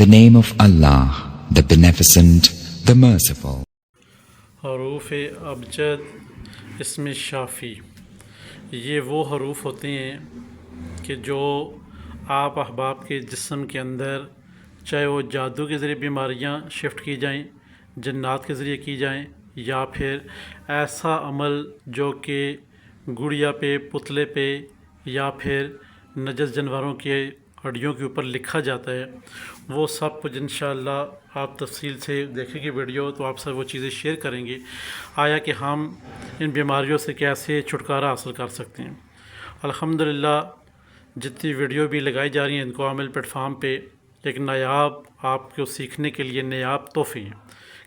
name of Allah, the Beneficent, the Merciful. حروف ابجد اسم شافی، یہ وہ حروف ہوتے ہیں کہ جو آپ احباب کے جسم کے اندر چاہے وہ جادو کے ذریعے بیماریاں شفٹ کی جائیں، جنات کے ذریعے کی جائیں، یا پھر ایسا عمل جو کہ گڑیا پہ، پتلے پہ، یا پھر نجس جانوروں کے ہڈیوں کے اوپر لکھا جاتا ہے، وہ سب کچھ انشاءاللہ آپ تفصیل سے دیکھیں گے ویڈیو تو آپ سب وہ چیزیں شیئر کریں گے، آیا کہ ہم ان بیماریوں سے کیسے چھٹکارا حاصل کر سکتے ہیں۔ الحمدللہ جتنی ویڈیو بھی لگائی جا رہی ہیں ان کو عامل پلیٹ فارم پہ ایک نایاب آپ کو سیکھنے کے لیے نایاب تحفے ہیں،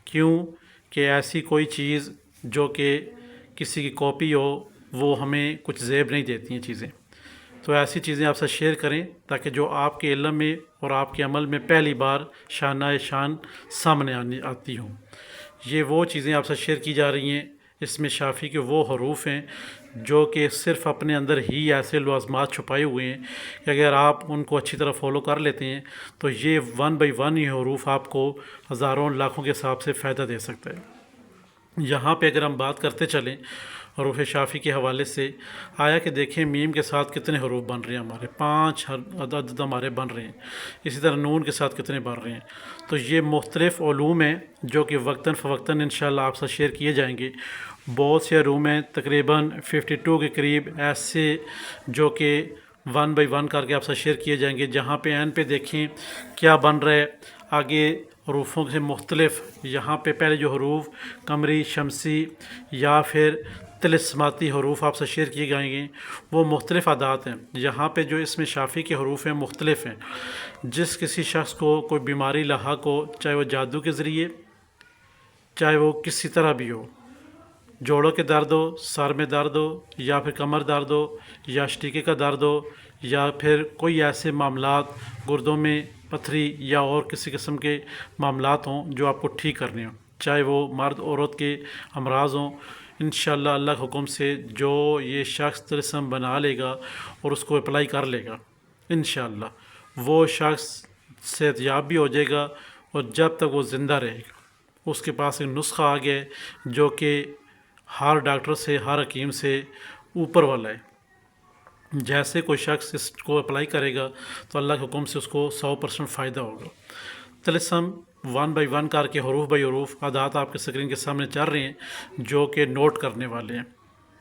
کیوں کہ ایسی کوئی چیز جو کہ کسی کی کاپی ہو وہ ہمیں کچھ زیب نہیں دیتی ہیں چیزیں، تو ایسی چیزیں آپ سے شیئر کریں تاکہ جو آپ کے علم میں اور آپ کے عمل میں پہلی بار شانہ شان سامنے آتی ہوں۔ یہ وہ چیزیں آپ سے شیئر کی جا رہی ہیں، اس میں شافی کے وہ حروف ہیں جو کہ صرف اپنے اندر ہی ایسے لوازمات چھپائے ہوئے ہیں کہ اگر آپ ان کو اچھی طرح فالو کر لیتے ہیں تو یہ 1 بائی 1 یہ حروف آپ کو ہزاروں لاکھوں کے حساب سے فائدہ دے سکتا ہے۔ یہاں پہ اگر ہم بات کرتے چلیں حروف شافی کے حوالے سے، آیا کہ دیکھیں میم کے ساتھ کتنے حروف بن رہے ہیں، ہمارے 5 عدد ہمارے بن رہے ہیں، اسی طرح نون کے ساتھ کتنے بن رہے ہیں، تو یہ مختلف علوم ہیں جو کہ وقتاً فوقتاً انشاءاللہ آپ سے شیئر کیے جائیں گے۔ بہت سے علوم ہیں، تقریباً 52 کے قریب ایسے جو کہ 1 بائی 1 کر کے آپ سے شیئر کیے جائیں گے، جہاں پہ این پہ دیکھیں کیا بن رہا ہے، آگے حروفوں سے مختلف یہاں پہ پہلے جو حروف قمری، شمسی یا پھر طلسماتی حروف آپ سے شیئر کیے جائیں گے وہ مختلف عادات ہیں۔ یہاں پہ جو اس میں شافی کے حروف ہیں مختلف ہیں، جس کسی شخص کو کوئی بیماری لاحق ہو، چاہے وہ جادو کے ذریعے، چاہے وہ کسی طرح بھی ہو، جوڑوں کے درد ہو، سر میں درد ہو، یا پھر کمر درد ہو، یا شٹیکے کا درد ہو، یا پھر کوئی ایسے معاملات گردوں میں پتھری یا اور کسی قسم کے معاملات ہوں جو آپ کو ٹھیک کرنے ہوں، چاہے وہ مرد عورت کے امراض ہوں، انشاءاللہ اللہ کے حکم سے جو یہ شخص طلسم بنا لے گا اور اس کو اپلائی کر لے گا انشاءاللہ وہ شخص صحت یاب بھی ہو جائے گا، اور جب تک وہ زندہ رہے گا اس کے پاس ایک نسخہ آ گیا ہے جو کہ ہر ڈاکٹر سے، ہر حکیم سے اوپر والا ہے۔ جیسے کوئی شخص اس کو اپلائی کرے گا تو اللہ کے حکم سے اس کو 100% فائدہ ہوگا۔ طلسم 1 بائی 1 کر کے حروف بائی حروف عادات آپ کے اسکرین کے سامنے چل رہے ہیں جو کہ نوٹ کرنے والے ہیں۔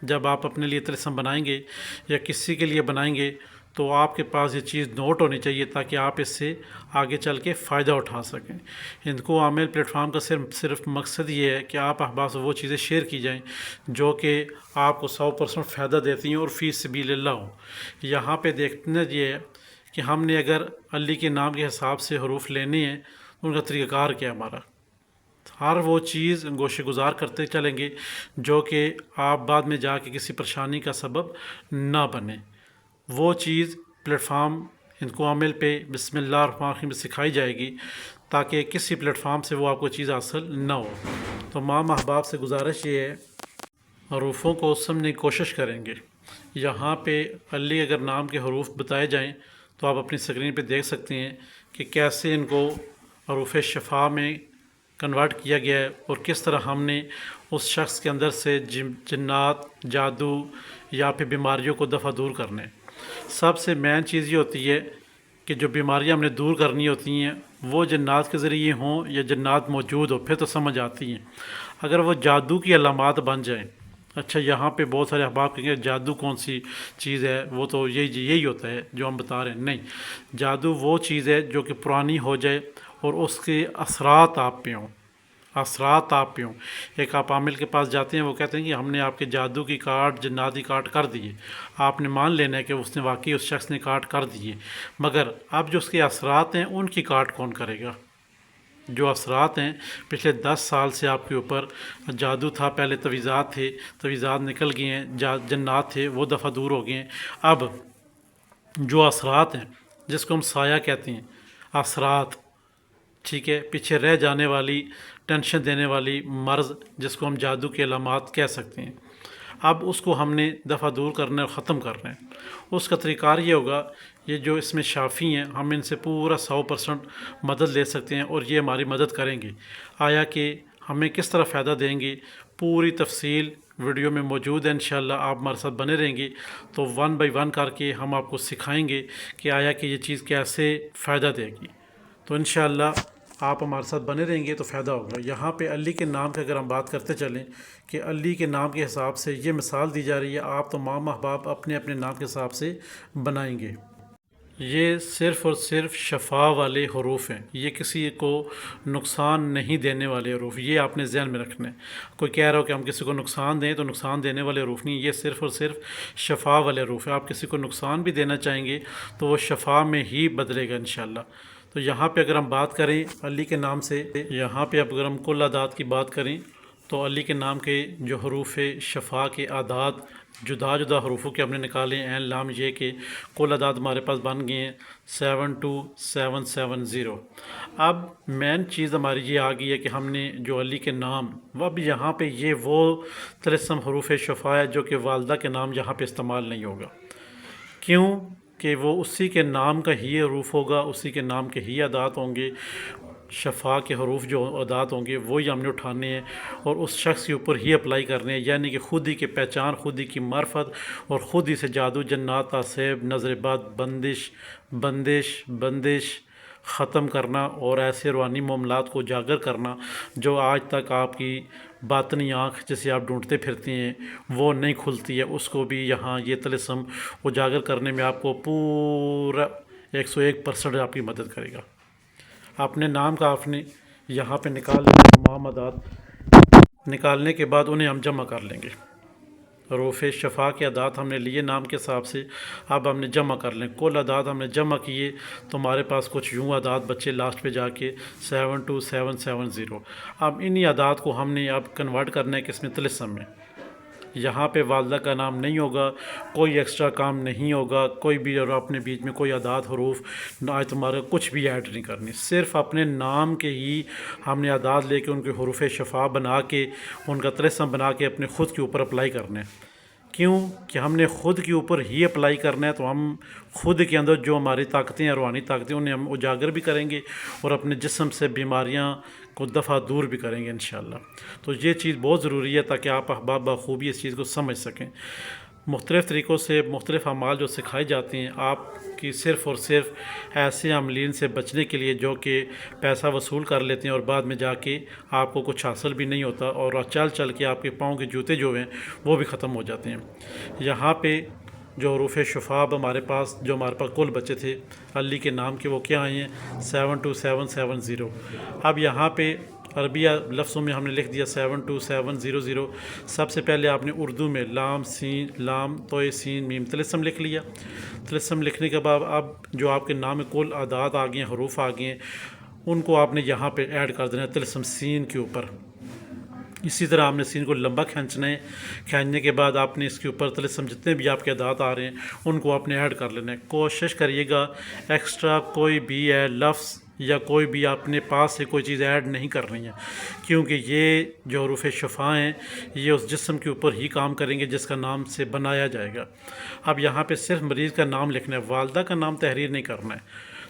جب آپ اپنے لیے طلسم بنائیں گے یا کسی کے لیے بنائیں گے تو آپ کے پاس یہ چیز نوٹ ہونی چاہیے تاکہ آپ اس سے آگے چل کے فائدہ اٹھا سکیں۔ ان کو عامل پلیٹ فارم کا صرف مقصد یہ ہے کہ آپ احباب سے وہ چیزیں شیئر کی جائیں جو کہ آپ کو 100% فائدہ دیتی ہیں اور فی سبیل اللہ ہو۔ یہاں پہ دیکھنا یہ ہے کہ ہم نے اگر علی کے نام کے حساب سے حروف لینے ہیں ان کا طریقہ کار کیا ہمارا، ہر وہ چیز گوشے گزار کرتے چلیں گے جو کہ آپ بعد میں جا کے کسی پریشانی کا سبب نہ بنے۔ وہ چیز پلیٹ فارم ان کو عمل پہ بسم اللہ الرحمن الرحیم سکھائی جائے گی تاکہ کسی پلیٹ فارم سے وہ آپ کو چیز حاصل نہ ہو۔ تو مام احباب سے گزارش یہ ہے حروفوں کو سمجھنے کی کوشش کریں گے۔ یہاں پہ علی اگر نام کے حروف بتائے جائیں تو آپ اپنی اسکرین پہ دیکھ سکتے ہیں کہ کیسے ان کو حروف شفا میں کنورٹ کیا گیا ہے اور کس طرح ہم نے اس شخص کے اندر سے جنات، جادو یا پھر بیماریوں کو دفع دور کرنے۔ سب سے مین چیز یہ ہوتی ہے کہ جو بیماریاں ہم نے دور کرنی ہوتی ہیں وہ جنات کے ذریعے ہوں یا جنات موجود ہو پھر تو سمجھ آتی ہیں۔ اگر وہ جادو کی علامات بن جائیں، اچھا یہاں پہ بہت سارے احباب کہیں گے جادو کون سی چیز ہے، وہ تو یہی ہوتا ہے جو ہم بتا رہے ہیں، نہیں، جادو وہ چیز ہے جو کہ پرانی ہو جائے اور اس کے اثرات آپ پہ ہوں، ایک آپ عامل کے پاس جاتے ہیں وہ کہتے ہیں کہ ہم نے آپ کے جادو کی کارڈ، جناتی کارڈ کر دیے، آپ نے مان لینا ہے کہ اس نے واقعی اس شخص نے کارڈ کر دیے، مگر اب جو اس کے اثرات ہیں ان کی کارڈ کون کرے گا؟ جو اثرات ہیں پچھلے 10 سال سے آپ کے اوپر جادو تھا، پہلے تویزات تھے، تویزات نکل گئے ہیں، جنات تھے وہ دفعہ دور ہو گئے ہیں، اب جو اثرات ہیں جس کو ہم سایہ کہتے ہیں، اثرات، ٹھیک ہے، پیچھے رہ جانے والی ٹینشن دینے والی مرض جس کو ہم جادو کے علامات کہہ سکتے ہیں، اب اس کو ہم نے دفعہ دور کرنا ہے اور ختم کرنا ہے۔ اس کا طریقہ کار یہ ہوگا، یہ جو اس میں شافی ہیں ہم ان سے پورا 100% مدد لے سکتے ہیں اور یہ ہماری مدد کریں گے۔ آیا کہ ہمیں کس طرح فائدہ دیں گے، پوری تفصیل ویڈیو میں موجود ہے، انشاءاللہ آپ ہمارے ساتھ بنے رہیں گے تو 1 بائی 1 کر کے ہم آپ کو سکھائیں گے کہ آیا کہ یہ چیز کیسے فائدہ دے گی۔ تو انشاءاللہ آپ ہمارے ساتھ بنے رہیں گے تو فائدہ ہوگا۔ یہاں پہ علی کے نام کی اگر ہم بات کرتے چلیں کہ علی کے نام کے حساب سے یہ مثال دی جا رہی ہے، آپ تمام احباب اپنے اپنے نام کے حساب سے بنائیں گے۔ یہ صرف اور صرف شفا والے حروف ہیں، یہ کسی کو نقصان نہیں دینے والے حروف، یہ آپ نے ذہن میں رکھنا ہے۔ کوئی کہہ رہا ہو کہ ہم کسی کو نقصان دیں تو نقصان دینے والے حروف نہیں، یہ صرف اور صرف شفا والے حروف ہیں۔ آپ کسی کو نقصان بھی دینا چاہیں گے تو وہ شفا میں ہی بدلے گا انشاءاللہ۔ تو یہاں پہ اگر ہم بات کریں علی کے نام سے، یہاں پہ اگر ہم کل اعداد کی بات کریں تو علی کے نام کے جو حروف شفا کے اعداد جدا جدا حروفوں کے ہم نے نکالے ہیں، عین لام یہ کہ کل اعداد ہمارے پاس بن گئے ہیں 72770۔ اب مین چیز ہماری یہ آ گئی ہے کہ ہم نے جو علی کے نام، اب یہاں پہ یہ وہ طلسم حروف شفا ہے جو کہ والدہ کے نام یہاں پہ استعمال نہیں ہوگا۔ کیوں کہ وہ اسی کے نام کا ہی حروف ہوگا، اسی کے نام کے ہی اعداد ہوں گے۔ شفا کے حروف جو اعداد ہوں گے وہی ہم نے اٹھانے ہیں اور اس شخص کے اوپر ہی اپلائی کرنے ہیں، یعنی کہ خود ہی کی پہچان، خود ہی کی معرفت اور خود ہی سے جادو، جنات، تعصیب، نظر بد، بندش ختم کرنا اور ایسے روحانی معاملات کو اجاگر کرنا جو آج تک آپ کی باطنی آنکھ جسے آپ ڈھونڈتے پھرتے ہیں وہ نہیں کھلتی ہے، اس کو بھی یہاں یہ طلسم اجاگر کرنے میں آپ کو پورا 101% آپ کی مدد کرے گا۔ اپنے نام کا آپ نے یہاں پہ نکال لیں، تمام اعداد نکالنے کے بعد انہیں ہم جمع کر لیں گے۔ حروف شفا کے اعداد ہم نے لیے نام کے حساب سے، اب ہم نے جمع کر لیں۔ کل اعداد ہم نے جمع کیے تو ہمارے پاس کچھ یوں اعداد بچے لاسٹ پہ جا کے 72770۔ اب انہی اعداد کو ہم نے اب کنورٹ کرنا ہے کس میں، طلسم میں۔ یہاں پہ والدہ کا نام نہیں ہوگا، کوئی ایکسٹرا کام نہیں ہوگا، کوئی بھی اور اپنے بیچ میں کوئی اعداد حروف آج تمہارا کچھ بھی ایڈ نہیں کرنی، صرف اپنے نام کے ہی ہم نے اعداد لے کے ان کے حروف شفا بنا کے ان کا طلسم بنا کے اپنے خود کے اوپر اپلائی کرنا ہے۔ کیوں کہ ہم نے خود کے اوپر ہی اپلائی کرنا ہے تو ہم خود کے اندر جو ہماری طاقتیں ہیں، روحانی طاقتیں، انہیں ہم اجاگر بھی کریں گے اور اپنے جسم سے بیماریاں کو دفعہ دور بھی کریں گے انشاءاللہ۔ تو یہ چیز بہت ضروری ہے تاکہ آپ احباب بخوبی اس چیز کو سمجھ سکیں۔ مختلف طریقوں سے مختلف اعمال جو سکھائے جاتے ہیں آپ کی صرف اور صرف ایسے عاملین سے بچنے کے لیے جو کہ پیسہ وصول کر لیتے ہیں اور بعد میں جا کے آپ کو کچھ حاصل بھی نہیں ہوتا اور چل چل کے آپ کے پاؤں کے جوتے جو ہیں وہ بھی ختم ہو جاتے ہیں۔ یہاں پہ جو حروف شفا ہمارے پاس جو ہمارے پاس کل بچے تھے علی کے نام کے وہ کیا آئے ہیں 72770۔ اب یہاں پہ عربیہ لفظوں میں ہم نے لکھ دیا 72700۔ سب سے پہلے آپ نے اردو میں لام سین لام توئے سین میم طلسم لکھ لیا۔ طلسم لکھنے کے بعد اب جو آپ کے نام میں کل اعداد آ گئے ہیں، حروف آ گئے ہیں، ان کو آپ نے یہاں پہ ایڈ کر دینا ہے طلسم سین کے اوپر۔ اسی طرح آپ نے سین کو لمبا کھینچنا ہے، کھینچنے کے بعد آپ نے اس کے اوپر طلسم جتنے بھی آپ کے اعداد آ رہے ہیں ان کو آپ نے ایڈ کر لینا ہے۔ کوشش کریے گا ایکسٹرا کوئی بھی لفظ یا کوئی بھی اپنے پاس سے کوئی چیز ایڈ نہیں کر رہی ہیں، کیونکہ یہ جو حروف شفا ہیں یہ اس جسم کے اوپر ہی کام کریں گے جس کا نام سے بنایا جائے گا۔ اب یہاں پہ صرف مریض کا نام لکھنا ہے، والدہ کا نام تحریر نہیں کرنا ہے،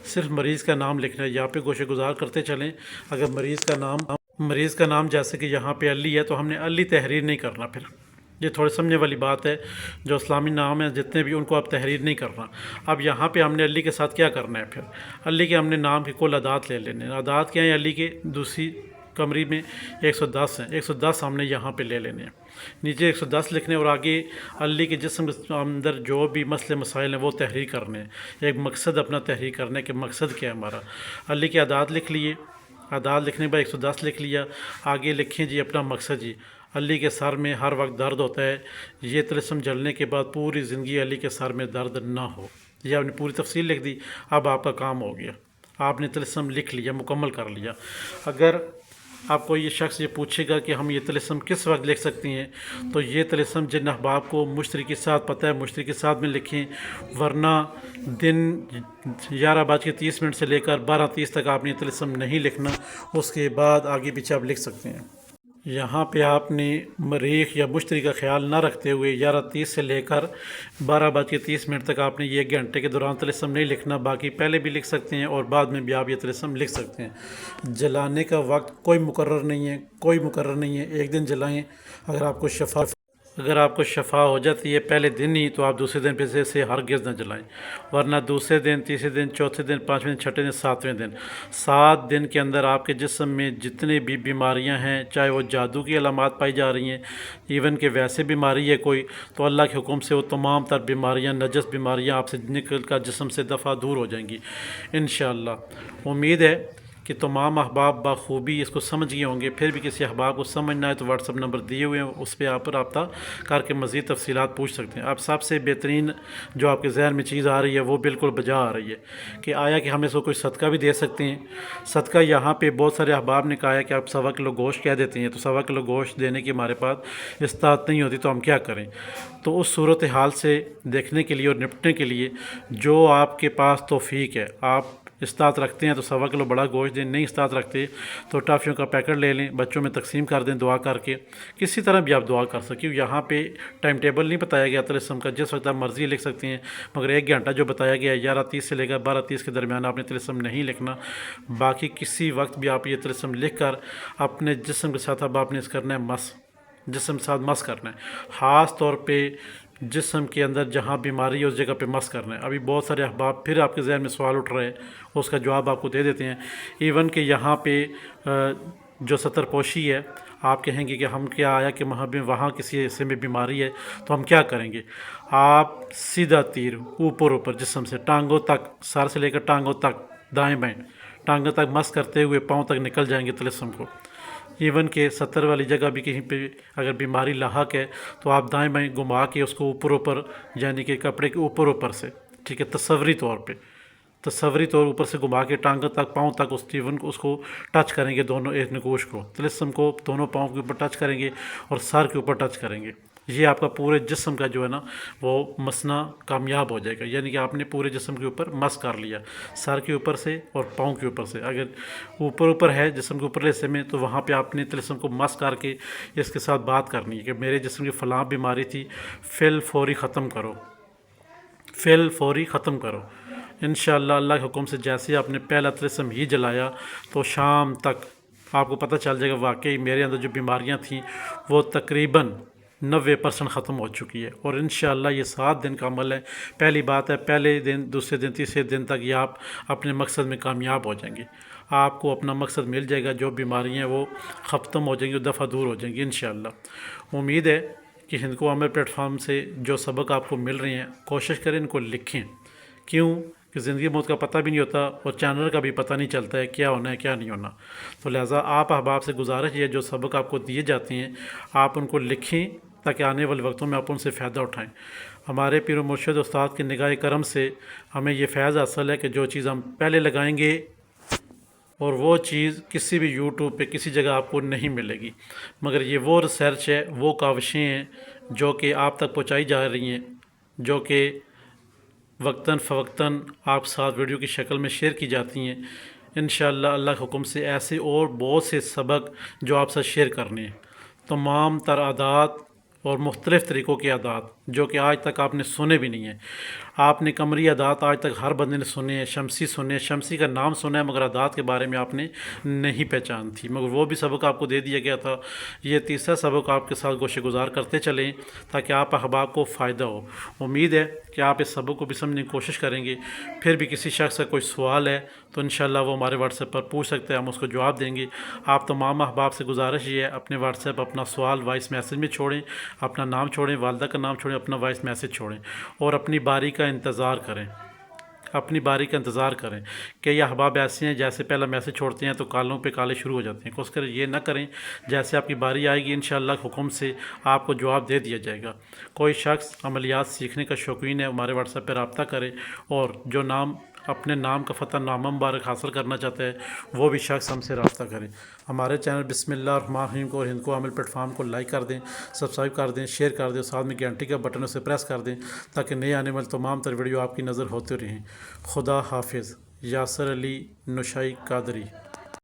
صرف مریض کا نام لکھنا ہے۔ یہاں پہ گوشے گزار کرتے چلیں، اگر مریض کا نام جیسے کہ یہاں پہ علی ہے تو ہم نے علی تحریر نہیں کرنا، پھر یہ تھوڑے سمجھنے والی بات ہے۔ جو اسلامی نام ہیں جتنے بھی ان کو آپ تحریر نہیں کرنا۔ اب یہاں پہ ہم نے علی کے ساتھ کیا کرنا ہے، پھر علی کے ہم نے نام کے کل اعداد لے لینے ہیں۔ اعداد کیا ہیں علی کے؟ دوسری کمری میں 110 ہیں، 110 ہم نے یہاں پہ لے لینے ہیں، نیچے 110 لکھنے اور آگے علی کے جسم کے اندر جو بھی مسئلے مسائل ہیں وہ تحریر کرنے ہیں، ایک مقصد اپنا تحریر کرنا ہے کہ مقصد کیا ہے ہمارا۔ علی کے اعداد لکھ لیے، اعداد لکھنے کے بعد 110 لکھ لیا، آگے لکھیں جی اپنا مقصد جی۔ علی کے سر میں ہر وقت درد ہوتا ہے، یہ طلسم جلنے کے بعد پوری زندگی علی کے سر میں درد نہ ہو، یہ آپ نے پوری تفصیل لکھ دی۔ اب آپ کا کام ہو گیا، آپ نے طلسم لکھ لیا، مکمل کر لیا۔ اگر آپ کو یہ شخص یہ پوچھے گا کہ ہم یہ طلسم کس وقت لکھ سکتے ہیں تو یہ طلسم جن احباب کو مشتری کے ساتھ پتہ ہے مشتری کے ساتھ میں لکھیں، ورنہ دن 11:30 سے لے کر 12:30 تک آپ نے طلسم نہیں لکھنا، اس کے بعد آگے پیچھے آپ لکھ سکتے ہیں۔ یہاں پہ آپ نے مریخ یا مشتری کا خیال نہ رکھتے ہوئے 11:30 سے لے کر 12:30 تک آپ نے یہ 1 گھنٹے کے دوران طلسم نہیں لکھنا، باقی پہلے بھی لکھ سکتے ہیں اور بعد میں بھی آپ یہ طلسم لکھ سکتے ہیں۔ جلانے کا وقت کوئی مقرر نہیں ہے، ایک دن جلائیں۔ اگر آپ کو شفا ہو جاتی ہے پہلے دن ہی تو آپ دوسرے دن پہ سے ہرگز نہ جلائیں، ورنہ دوسرے دن، تیسرے دن، چوتھے دن، 5ویں دن، 6ٹھے دن، 7ویں دن، 7 دن کے اندر آپ کے جسم میں جتنے بھی بیماریاں ہیں، چاہے وہ جادو کی علامات پائی جا رہی ہیں، ایون کہ ویسے بیماری ہے کوئی، تو اللہ کے حکم سے وہ تمام تر بیماریاں، نجس بیماریاں آپ سے نکل کر جسم سے دفع دور ہو جائیں گی انشاءاللہ۔ امید ہے کہ تمام احباب بخوبی اس کو سمجھ گئے ہوں گے۔ پھر بھی کسی احباب کو سمجھنا ہے تو واٹس ایپ نمبر دیے ہوئے ہیں، اس پہ آپ رابطہ کر کے مزید تفصیلات پوچھ سکتے ہیں۔ اب سب سے بہترین جو آپ کے ذہن میں چیز آ رہی ہے وہ بالکل بجا آ رہی ہے کہ آیا کہ ہم اس کو کوئی صدقہ بھی دے سکتے ہیں۔ صدقہ یہاں پہ بہت سارے احباب نے کہا ہے کہ آپ 1.25 کلو گوشت کہہ دیتے ہیں، تو 1.25 کلو گوشت دینے کی ہمارے پاس استطاعت نہیں ہوتی، تو ہم کیا کریں؟ تو اس صورتحال سے دیکھنے کے لیے اور نپٹنے کے لیے جو آپ کے پاس توفیق ہے، آپ استطاعت رکھتے ہیں تو 1.25 کلو بڑا گوشت دیں، نہیں استطاعت رکھتے تو ٹافیوں کا پیکٹ لے لیں، بچوں میں تقسیم کر دیں دعا کر کے، کسی طرح بھی آپ دعا کر سکیں۔ یہاں پہ ٹائم ٹیبل نہیں بتایا گیا طلسم کا، جس وقت آپ مرضی لکھ سکتے ہیں، مگر 1 گھنٹہ جو بتایا گیا ہے 11:30 سے لے کر 12:30 کے درمیان آپ نے طلسم نہیں لکھنا، باقی کسی وقت بھی آپ یہ طلسم لکھ کر اپنے جسم کے ساتھ اب آپ نے اس کرنا ہے مس، جسم کے ساتھ مس کرنا ہے، خاص طور پہ جسم کے اندر جہاں بیماری ہے اس جگہ پہ مس کرنا ہے۔ ابھی بہت سارے احباب پھر آپ کے ذہن میں سوال اٹھ رہے ہیں، اس کا جواب آپ کو دے دیتے ہیں۔ ایون کہ یہاں پہ جو ستر پوشی ہے، آپ کہیں گے کہ ہم کیا آیا کہ وہاں کسی حصے میں بیماری ہے تو ہم کیا کریں گے؟ آپ سیدھا تیر اوپر جسم سے ٹانگوں تک، سر سے لے کر ٹانگوں تک، دائیں بائیں ٹانگوں تک مس کرتے ہوئے پاؤں تک نکل جائیں گے طلسم کو۔ ایون کہ 70 والی جگہ بھی کہیں پہ اگر بیماری لاحق ہے تو آپ دائیں بائیں گھما کے اس کو اوپر یعنی کہ کپڑے کے اوپر سے، ٹھیک ہے، تصوری طور اوپر سے گھما کے ٹانگوں تک، پاؤں تک اس کو ٹچ کریں گے، دونوں ایک نگوش کو، طلسم کو دونوں پاؤں کے اوپر ٹچ کریں گے اور سر کے اوپر ٹچ کریں گے۔ یہ آپ کا پورے جسم کا جو ہے نا وہ مسنا کامیاب ہو جائے گا، یعنی کہ آپ نے پورے جسم کے اوپر مس کر لیا، سر کے اوپر سے اور پاؤں کے اوپر سے۔ اگر اوپر ہے جسم کے اوپر حصے میں تو وہاں پہ آپ نے طلسم کو مس کر کے اس کے ساتھ بات کرنی ہے کہ میرے جسم کی فلاں بیماری تھی، فوری ختم کرو انشاءاللہ۔ اللہ کے حکم سے جیسے آپ نے پہلا طلسم ہی جلایا تو شام تک آپ کو پتہ چل جائے گا واقعی میرے اندر جو بیماریاں تھیں وہ تقریباً 90% ختم ہو چکی ہے، اور انشاءاللہ یہ 7 دن کا عمل ہے۔ پہلی بات ہے پہلے دن، دوسرے دن، تیسرے دن تک یہ آپ اپنے مقصد میں کامیاب ہو جائیں گے، آپ کو اپنا مقصد مل جائے گا، جو بیماریاں ہیں وہ ختم ہو جائیں گی، دفعہ دور ہو جائیں گی انشاءاللہ۔ امید ہے کہ ہند کو عمل پلیٹ فارم سے جو سبق آپ کو مل رہے ہیں کوشش کریں ان کو لکھیں، کیوں کہ زندگی موت کا پتہ بھی نہیں ہوتا اور چینل کا بھی پتہ نہیں چلتا ہے کیا ہونا ہے کیا نہیں ہونا، تو لہٰذا آپ احباب سے گزارش یہ جو سبق آپ کو دیے جاتے ہیں آپ ان کو لکھیں تاکہ آنے والے وقتوں میں آپ ان سے فائدہ اٹھائیں۔ ہمارے پیر و مرشد استاد کے نگاہ کرم سے ہمیں یہ فیض حاصل ہے کہ جو چیز ہم پہلے لگائیں گے اور وہ چیز کسی بھی یوٹیوب پہ کسی جگہ آپ کو نہیں ملے گی، مگر یہ وہ ریسرچ ہے، وہ کاوشیں ہیں جو کہ آپ تک پہنچائی جا رہی ہیں، جو کہ وقتاً فوقتاً آپ ساتھ ویڈیو کی شکل میں شیئر کی جاتی ہیں۔ انشاءاللہ اللہ کے حکم سے ایسے اور بہت سے سبق جو آپ ساتھ شیئر کرنے ہیں، تمام تر عادات اور مختلف طریقوں کے عادات جو کہ آج تک آپ نے سنے بھی نہیں ہیں۔ آپ نے قمری عادات آج تک ہر بندے نے سنے ہیں، شمسی سنے ہیں، شمسی کا نام سنا ہے مگر عادات کے بارے میں آپ نے نہیں پہچان تھی، مگر وہ بھی سبق آپ کو دے دیا گیا تھا۔ یہ تیسرا سبق آپ کے ساتھ گوشہ گزار کرتے چلیں تاکہ آپ احباب کو فائدہ ہو۔ امید ہے کہ آپ اس سبق کو بھی سمجھنے کی کوشش کریں گے۔ پھر بھی کسی شخص کا کوئی سوال ہے تو انشاءاللہ وہ ہمارے واٹس ایپ پر پوچھ سکتے ہیں، ہم اس کو جواب دیں گے۔ آپ تمام احباب سے گزارش یہ ہے اپنے واٹس ایپ اپنا سوال وائس میسیج میں چھوڑیں، اپنا نام چھوڑیں، والدہ کا نام چھوڑیں، اپنا وائس میسیج چھوڑیں اور اپنی باری کا انتظار کریں کہ یہ احباب ایسے ہیں جیسے پہلا میسیج چھوڑتے ہیں تو کالوں پہ کالے شروع ہو جاتے ہیں، کوشش کریں یہ نہ کریں، جیسے آپ کی باری آئے گی انشاءاللہ حکم سے آپ کو جواب دے دیا جائے گا۔ کوئی شخص عملیات سیکھنے کا شوقین ہے ہمارے واٹس ایپ پہ رابطہ کرے، اور جو اپنے نام کا فتح نامہ مبارک حاصل کرنا چاہتا ہے وہ بھی شخص ہم سے رابطہ کریں۔ ہمارے چینل بسم اللہ الرحمن الرحیم کو اور ہند کو عمل پلیٹ فارم کو لائک کر دیں، سبسکرائب کر دیں، شیئر کر دیں، ساتھ میں گھنٹی کا بٹن اسے پریس کر دیں تاکہ نئے آنے والے تمام تر ویڈیو آپ کی نظر ہوتے رہیں۔ خدا حافظ۔ یاسر علی نشائی قادری۔